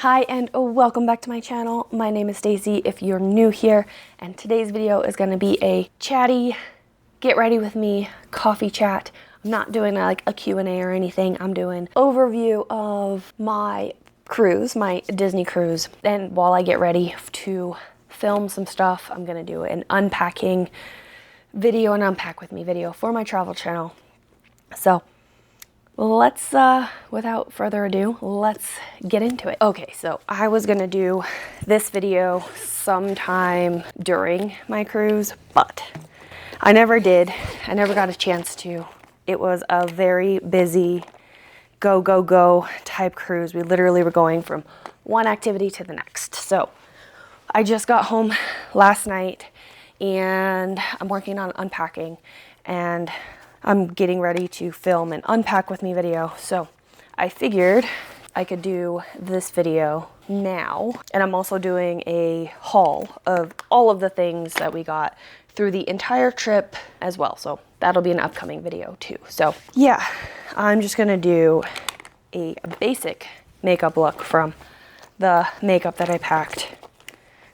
Hi and welcome back to my channel. My name is Stacy if you're new here, and today's video is going to be a chatty, get ready with me coffee chat. I'm not doing like a Q&A or anything. I'm doing overview of my cruise, my Disney cruise. And while I get ready to film some stuff, I'm going to do an unpacking video, an unpack with me video for my travel channel. So let's, without further ado, let's get into it. Okay, so I was gonna do this video sometime during my cruise, but I never did. I never got a chance to. It was a very busy go, go, go type cruise. We literally were going from one activity to the next. So I just got home last night and I'm working on unpacking, and I'm getting ready to film an unpack with me video. So I figured I could do this video now. And I'm also doing a haul of all of the things that we got through the entire trip as well. So that'll be an upcoming video too. So yeah, I'm just gonna do a basic makeup look from the makeup that I packed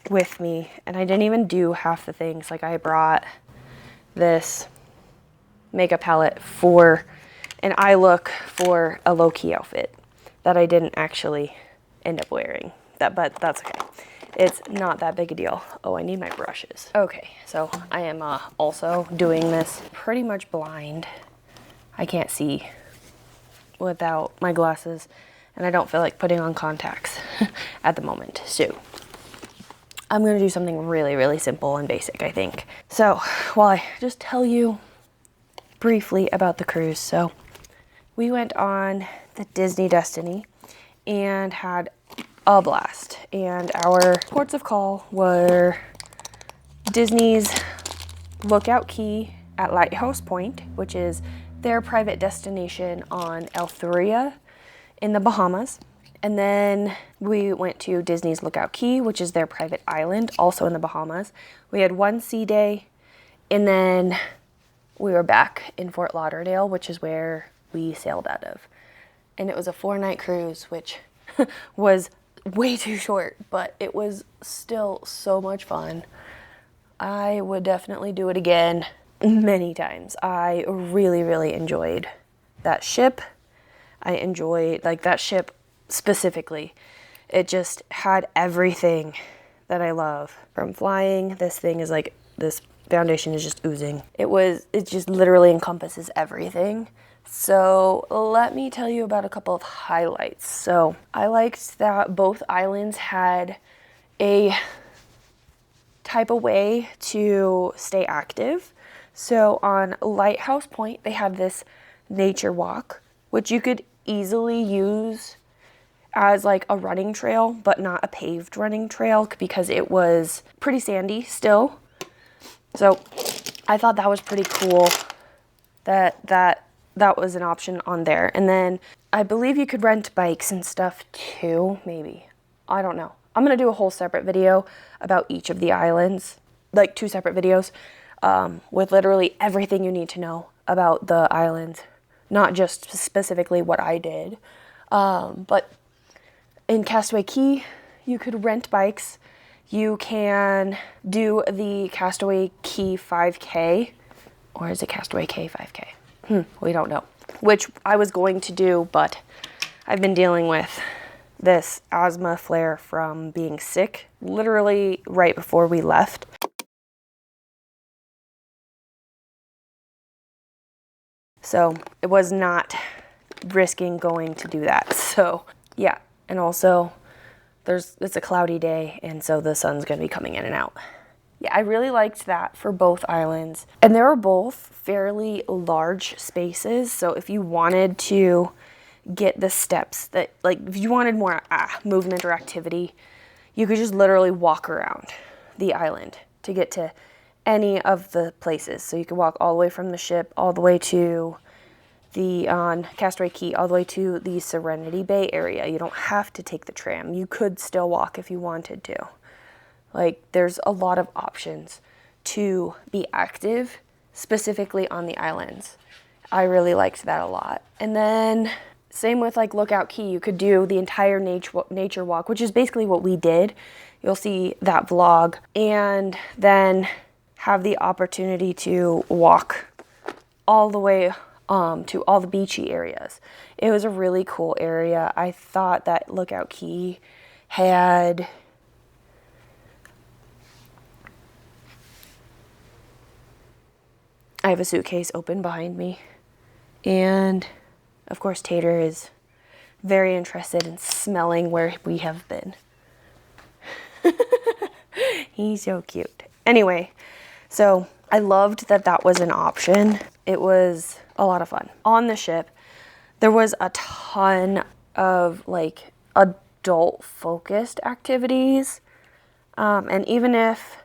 with me. And I didn't even do half the things. Like I brought this makeup palette for an eye look for a low-key outfit that I didn't actually end up wearing. But that's okay. It's not that big a deal. Oh, I need my brushes. Okay, so I am also doing this pretty much blind. I can't see without my glasses, and I don't feel like putting on contacts at the moment. So I'm gonna do something really, really simple and basic, I think. So while I just tell you briefly about the cruise. So we went on the Disney Destiny and had a blast. And our ports of call were Disney's Lookout Key at Lighthouse Point, which is their private destination on Eleutheria in the Bahamas. And then we went to Disney's Lookout Key, which is their private island, also in the Bahamas. We had one sea day, and then we were back in Fort Lauderdale, which is where we sailed out of. And it was a 4-night cruise, which was way too short, but it was still so much fun. I would definitely do it again many times. I really, really enjoyed that ship. I enjoyed, like, that ship specifically. It just had everything that I love. From flying, this thing is like, this foundation is just oozing. It just literally encompasses everything. So let me tell you about a couple of highlights. So I liked that both islands had a type of way to stay active. So on Lighthouse Point, they have this nature walk, which you could easily use as like a running trail, but not a paved running trail because it was pretty sandy still. So I thought that was pretty cool that was an option on there. And then I believe you could rent bikes and stuff too, maybe. I don't know. I'm going to do a whole separate video about each of the islands, like 2 separate videos, with literally everything you need to know about the islands, not just specifically what I did. But in Castaway Cay, you could rent bikes. You can do the Castaway Cay 5K, or is it Castaway Cay 5K? We don't know. Which I was going to do, but I've been dealing with this asthma flare from being sick, literally right before we left. So it was not risking going to do that. So yeah, and also it's a cloudy day, and so the sun's gonna be coming in and out. Yeah, I really liked that for both islands. And they were both fairly large spaces, so if you wanted to get the steps that, like, if you wanted more movement or activity, you could just literally walk around the island to get to any of the places. So you could walk all the way from the ship, all the way to on Castaway Cay, all the way to the Serenity Bay area. You don't have to take the tram. You could still walk if you wanted to. Like, there's a lot of options to be active, specifically on the islands. I really liked that a lot. And then Same with like Lookout Key. You could do the entire nature walk, which is basically what we did. You'll see that vlog, and then have the opportunity to walk all the way to all the beachy areas. It was a really cool area. I thought that Lookout Key had I have a suitcase open behind me, and of course Tater is very interested in smelling where we have been. He's so cute. Anyway, so I loved that that was an option. It was a lot of fun. On the ship, there was a ton of like adult focused activities. And even if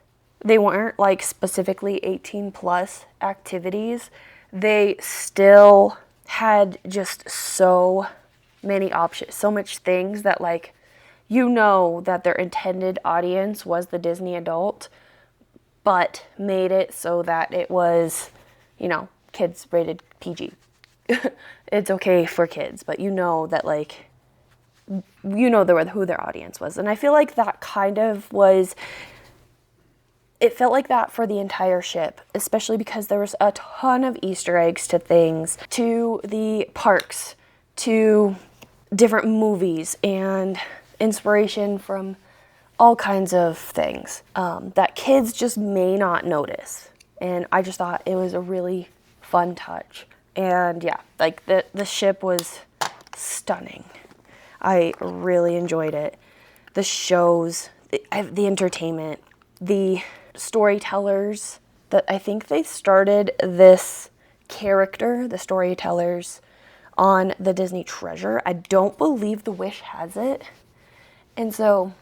they weren't like specifically 18 plus activities, they still had just so many options, so much things that like, you know, that their intended audience was the Disney adult, but made it so that it was, you know, kids rated PG. It's okay for kids, but you know that like, you know who their audience was. And I feel like that kind of was, it felt like that for the entire ship, especially because there was a ton of Easter eggs to things, to the parks, to different movies, and inspiration from all kinds of things that kids just may not notice. And I just thought it was a really fun touch. And yeah, like the ship was stunning. I really enjoyed it. The shows, the entertainment, the storytellers, that I think they started this character, the storytellers, on the Disney Treasure. I don't believe the Wish has it. And so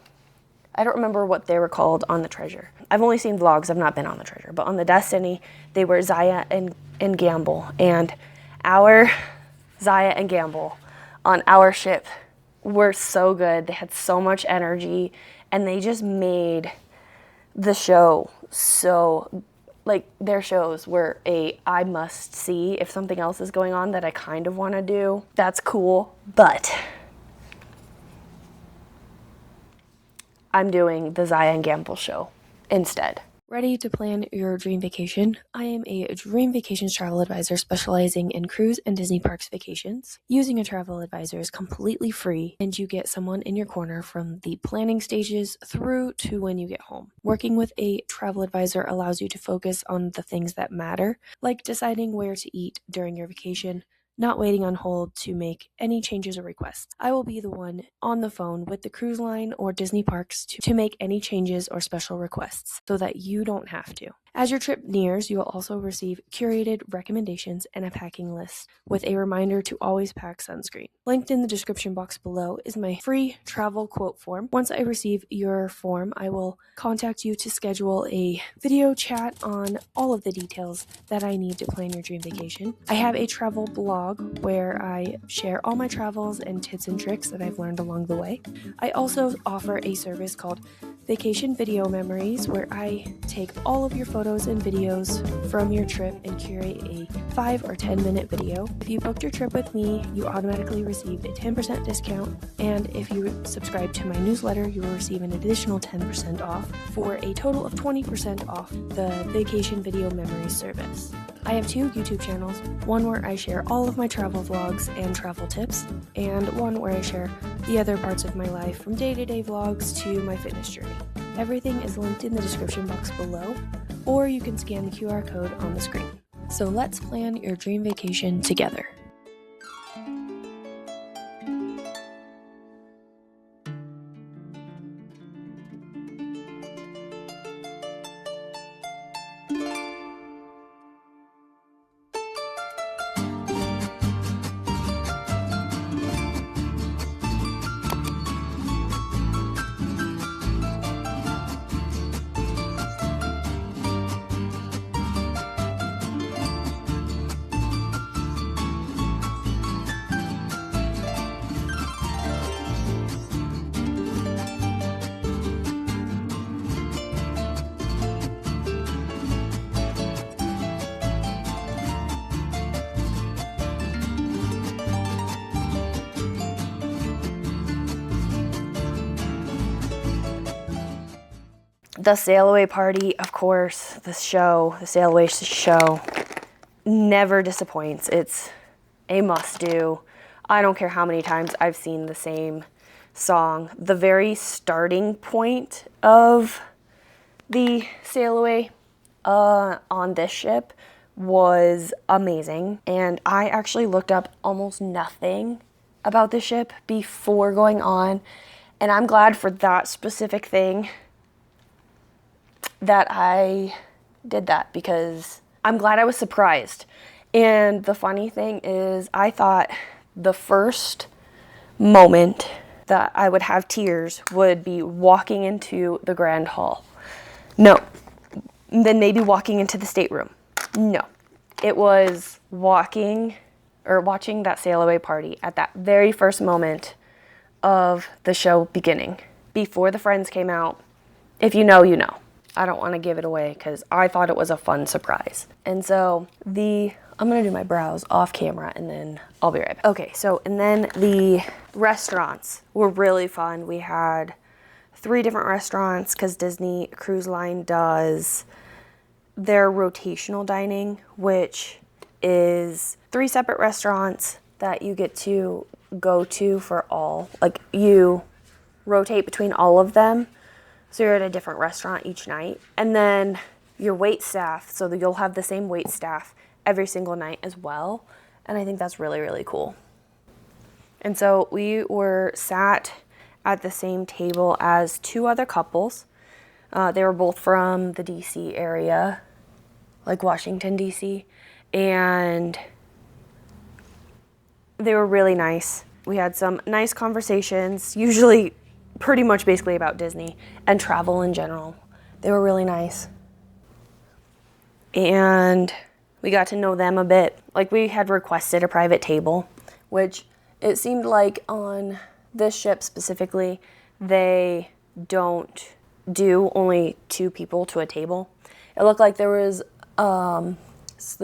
I don't remember what they were called on the Treasure. I've only seen vlogs, I've not been on the Treasure, but on the Destiny, they were Zaya and Gamble. And our Zaya and Gamble on our ship were so good. They had so much energy, and they just made the show so, like, their shows were I must see. If something else is going on that I kind of want to do, that's cool, but I'm doing the Zaya and Gamble show instead. Ready to plan your dream vacation? I am a dream vacations travel advisor specializing in cruise and Disney parks vacations. Using a travel advisor is completely free, and you get someone in your corner from the planning stages through to when you get home. Working with a travel advisor allows you to focus on the things that matter, like deciding where to eat during your vacation, not waiting on hold to make any changes or requests. I will be the one on the phone with the cruise line or Disney parks to make any changes or special requests so that you don't have to. As your trip nears, you will also receive curated recommendations and a packing list with a reminder to always pack sunscreen. Linked in the description box below is my free travel quote form. Once I receive your form, I will contact you to schedule a video chat on all of the details that I need to plan your dream vacation. I have a travel blog where I share all my travels and tips and tricks that I've learned along the way. I also offer a service called Vacation Video Memories, where I take all of your photos and videos from your trip and curate a 5 or 10 minute video. If you booked your trip with me, you automatically receive a 10% discount, and if you subscribe to my newsletter, you will receive an additional 10% off for a total of 20% off the Vacation Video Memories service. I have 2 YouTube channels, one where I share all of my travel vlogs and travel tips, and one where I share the other parts of my life, from day-to-day vlogs to my fitness journey. Everything is linked in the description box below, or you can scan the QR code on the screen. So let's plan your dream vacation together. The Sail Away Party, of course, the Sail Away show never disappoints. It's a must-do. I don't care how many times I've seen the same song. The very starting point of the Sail Away on this ship was amazing, and I actually looked up almost nothing about the ship before going on, and I'm glad for that specific thing that I did that, because I'm glad I was surprised. And the funny thing is, I thought the first moment that I would have tears would be walking into the Grand Hall. No. Then maybe walking into the stateroom. No. It was watching that Sail Away Party at that very first moment of the show beginning, before the friends came out. If you know, you know. I don't want to give it away because I thought it was a fun surprise. And so I'm going to do my brows off camera and then I'll be right back. Okay, so and then the restaurants were really fun. We had 3 different restaurants because Disney Cruise Line does their rotational dining, which is 3 separate restaurants that you get to go to for all. Like, you rotate between all of them. So you're at a different restaurant each night. And then your wait staff, so that you'll have the same wait staff every single night as well. And I think that's really, really cool. And so we were sat at the same table as 2 other couples. They were both from the DC area, like Washington, DC. And they were really nice. We had some nice conversations, usually pretty much basically about Disney and travel in general. They were really nice. And we got to know them a bit. Like, we had requested a private table, which it seemed like on this ship specifically, they don't do only 2 people to a table. It looked like there was the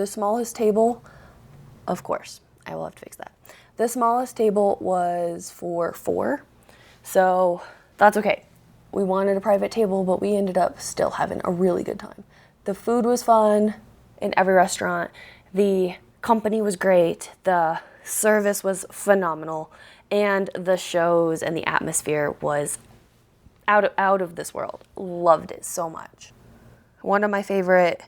smallest table, of course, I will have to fix that. The smallest table was for 4. So that's okay. We wanted a private table, but we ended up still having a really good time. The food was fun in every restaurant. The company was great. The service was phenomenal. And the shows and the atmosphere was out of this world. Loved it so much. One of my favorite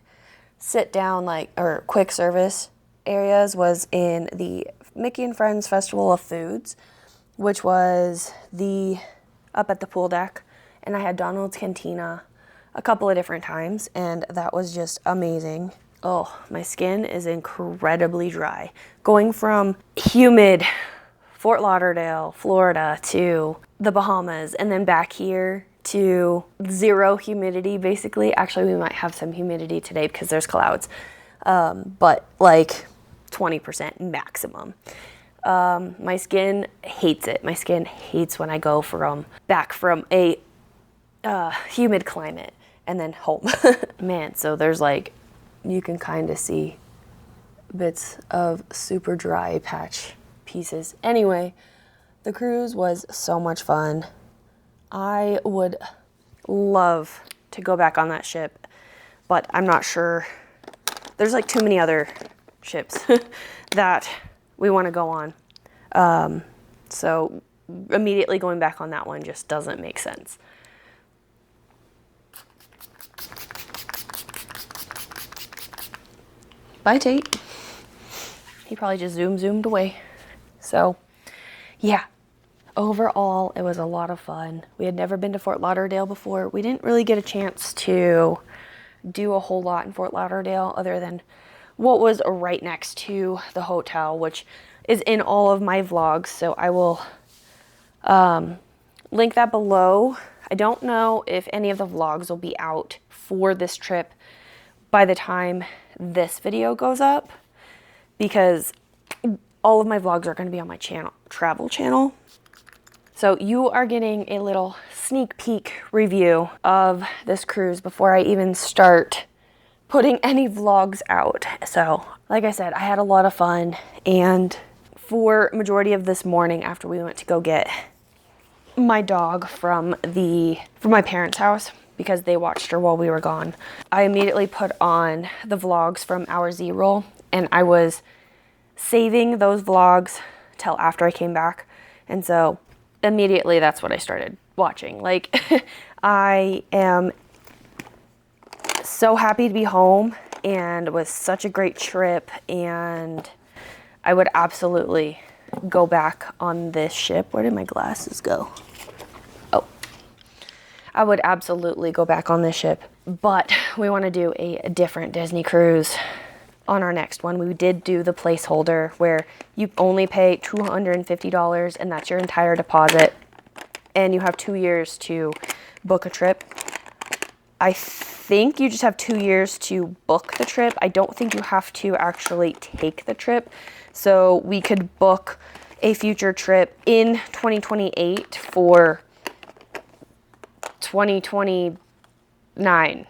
sit down or quick service areas was in the Mickey and Friends Festival of Foods, which was up at the pool deck, and I had Donald's Cantina a couple of different times, and that was just amazing. Oh, my skin is incredibly dry. Going from humid Fort Lauderdale, Florida, to the Bahamas, and then back here to 0 humidity, basically. Actually, we might have some humidity today because there's clouds, but like 20% maximum. My skin hates it. My skin hates when I go back from a humid climate and then home. Man, so there's you can kind of see bits of super dry patch pieces. Anyway, the cruise was so much fun. I would love to go back on that ship, but I'm not sure. There's too many other ships that we want to go on. So immediately going back on that one just doesn't make sense. Bye, Tate. He probably just zoomed away. So, yeah. Overall, it was a lot of fun. We had never been to Fort Lauderdale before. We didn't really get a chance to do a whole lot in Fort Lauderdale other than what was right next to the hotel, which is in all of my vlogs. So I will link that below. I don't know if any of the vlogs will be out for this trip by the time this video goes up, because all of my vlogs are going to be on my travel channel. So you are getting a little sneak peek review of this cruise before I even start putting any vlogs out. So like I said, I had a lot of fun, and for majority of this morning after we went to go get my dog from my parents' house, because they watched her while we were gone. I immediately put on the vlogs from our Z-roll, and I was saving those vlogs till after I came back. And so immediately that's what I started watching. Like, I am so happy to be home, and it was such a great trip, and I would absolutely go back on this ship. Where did my glasses go? Oh, I would absolutely go back on this ship, but we want to do a different Disney cruise on our next one. We did do the placeholder where you only pay $250 and that's your entire deposit, and you have 2 years to book a trip. I think you just have 2 years to book the trip. I don't think you have to actually take the trip. So we could book a future trip in 2028 for 2029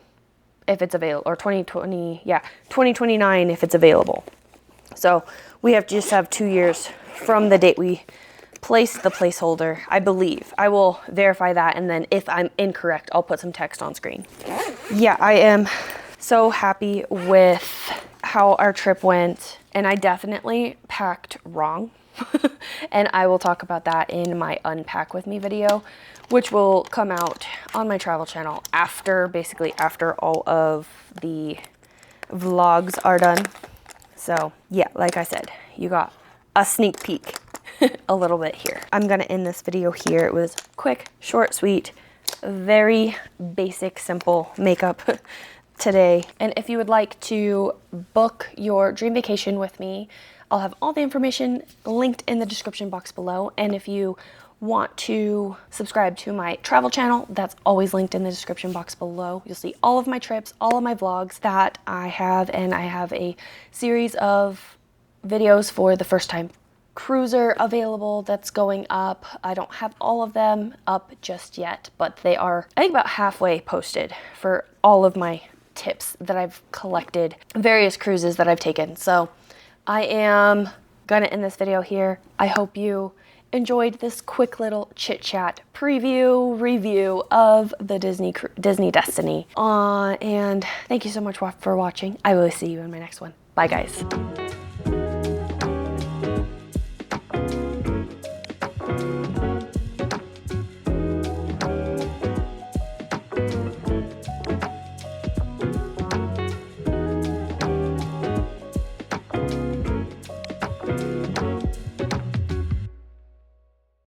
if it's available, or 2029 if it's available. So we just have 2 years from the date we placed the placeholder, I believe. I will verify that, and then if I'm incorrect, I'll put some text on screen. Yeah, I am so happy with how our trip went, and I definitely packed wrong. And I will talk about that in my Unpack With Me video, which will come out on my travel channel basically after all of the vlogs are done. So yeah, like I said, you got a sneak peek a little bit here. I'm gonna end this video here. It was quick, short, sweet, very basic, simple makeup today. And if you would like to book your dream vacation with me, I'll have all the information linked in the description box below. And if you want to subscribe to my travel channel, that's always linked in the description box below. You'll see all of my trips, all of my vlogs that I have, and I have a series of videos for the first time cruiser available that's going up. I don't have all of them up just yet, but they are, I think, about halfway posted for all of my tips that I've collected, various cruises that I've taken. So I am gonna end this video here. I hope you enjoyed this quick little chit chat review of the Disney Destiny. And thank you so much for watching. I will see you in my next one. Bye guys.